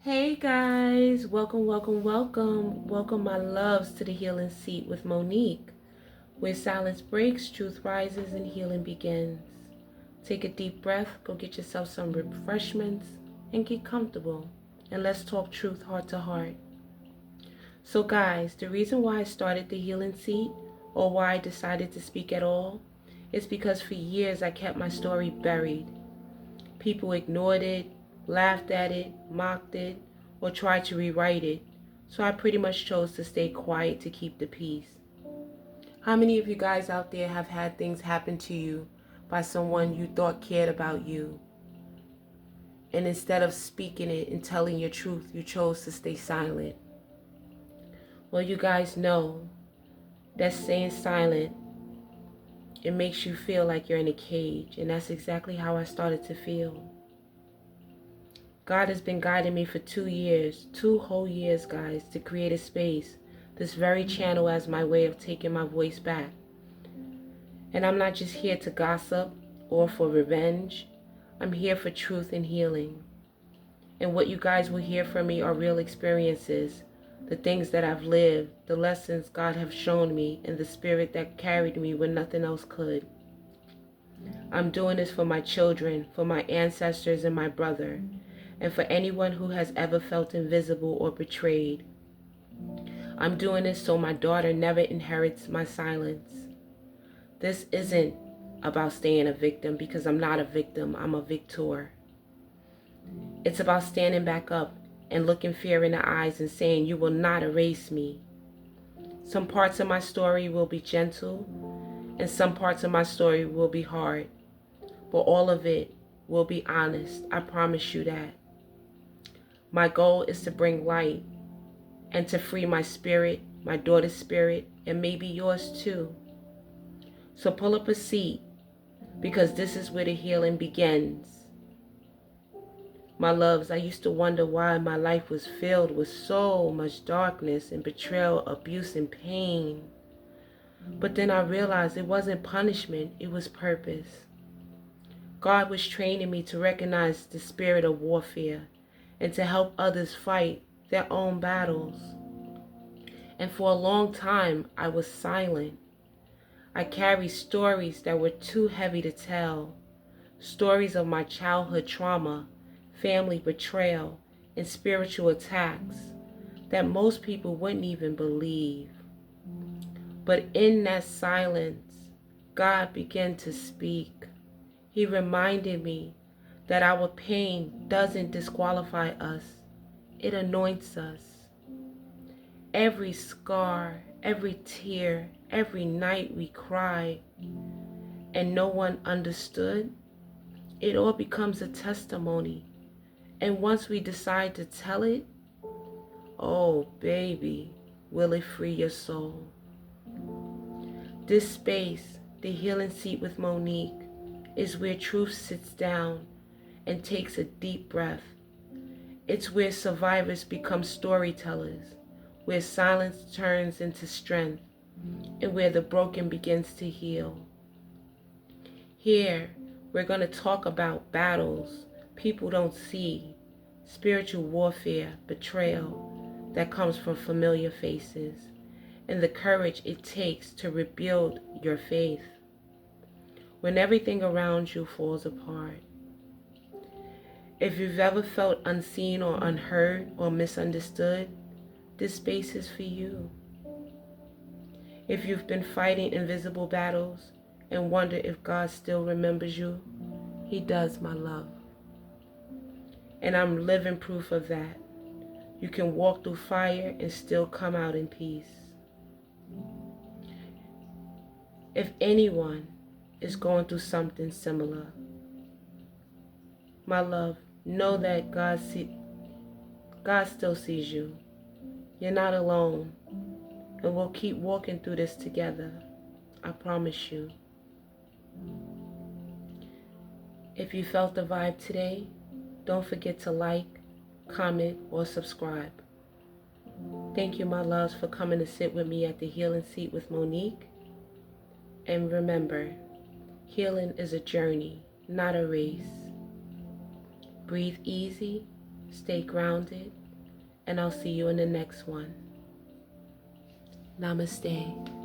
Hey guys, welcome my loves to the healing seat with Monique, where silence breaks, truth rises, and healing begins. Take a deep breath, go get yourself some refreshments, and get comfortable. And let's talk truth heart to heart. So guys, the reason why I started the healing seat, or why I decided to speak at all, is because for years I kept my story buried. People ignored it, laughed at it, mocked it, or tried to rewrite it, so I pretty much chose to stay quiet to keep the peace. How many of you guys out there have had things happen to you by someone you thought cared about you, and instead of speaking it and telling your truth, you chose to stay silent? Well, you guys know that staying silent, it makes you feel like you're in a cage, and that's exactly how I started to feel. God has been guiding me for 2 years, 2 whole years, guys, to create a space, this very channel, as my way of taking my voice back. And I'm not just here to gossip or for revenge. I'm here for truth and healing. And what you guys will hear from me are real experiences, the things that I've lived, the lessons God have shown me, and the spirit that carried me when nothing else could. I'm doing this for my children, for my ancestors and my brother, and for anyone who has ever felt invisible or betrayed. I'm doing this so my daughter never inherits my silence. This isn't about staying a victim, because I'm not a victim, I'm a victor. It's about standing back up and looking fear in the eyes and saying, you will not erase me. Some parts of my story will be gentle, and some parts of my story will be hard, but all of it will be honest. I promise you that. My goal is to bring light and to free my spirit, my daughter's spirit, and maybe yours too. So pull up a seat, because this is where the healing begins. My loves, I used to wonder why my life was filled with so much darkness and betrayal, abuse, and pain. But then I realized it wasn't punishment, it was purpose. God was training me to recognize the spirit of warfare and to help others fight their own battles. And for a long time, I was silent. I carried stories that were too heavy to tell. Stories of my childhood trauma, family betrayal, and spiritual attacks that most people wouldn't even believe. But in that silence, God began to speak. He reminded me that our pain doesn't disqualify us, it anoints us. Every scar, every tear, every night we cried and no one understood, it all becomes a testimony. And once we decide to tell it, oh baby, will it free your soul. This space, the healing seat with Monique, is where truth sits down and takes a deep breath. It's where survivors become storytellers, where silence turns into strength, and where the broken begins to heal. Here, we're going to talk about battles people don't see, spiritual warfare, betrayal that comes from familiar faces, and the courage it takes to rebuild your faith when everything around you falls apart. If you've ever felt unseen or unheard or misunderstood, this space is for you. If you've been fighting invisible battles and wonder if God still remembers you, He does, my love. And I'm living proof of that. You can walk through fire and still come out in peace. If anyone is going through something similar, my love, know that God still sees you. You're not alone. And we'll keep walking through this together. I promise you. If you felt the vibe today, don't forget to like, comment, or subscribe. Thank you, my loves, for coming to sit with me at the healing seat with Monique. And remember, healing is a journey, not a race. Breathe easy stay grounded, and I'll see you in the next one. Namaste.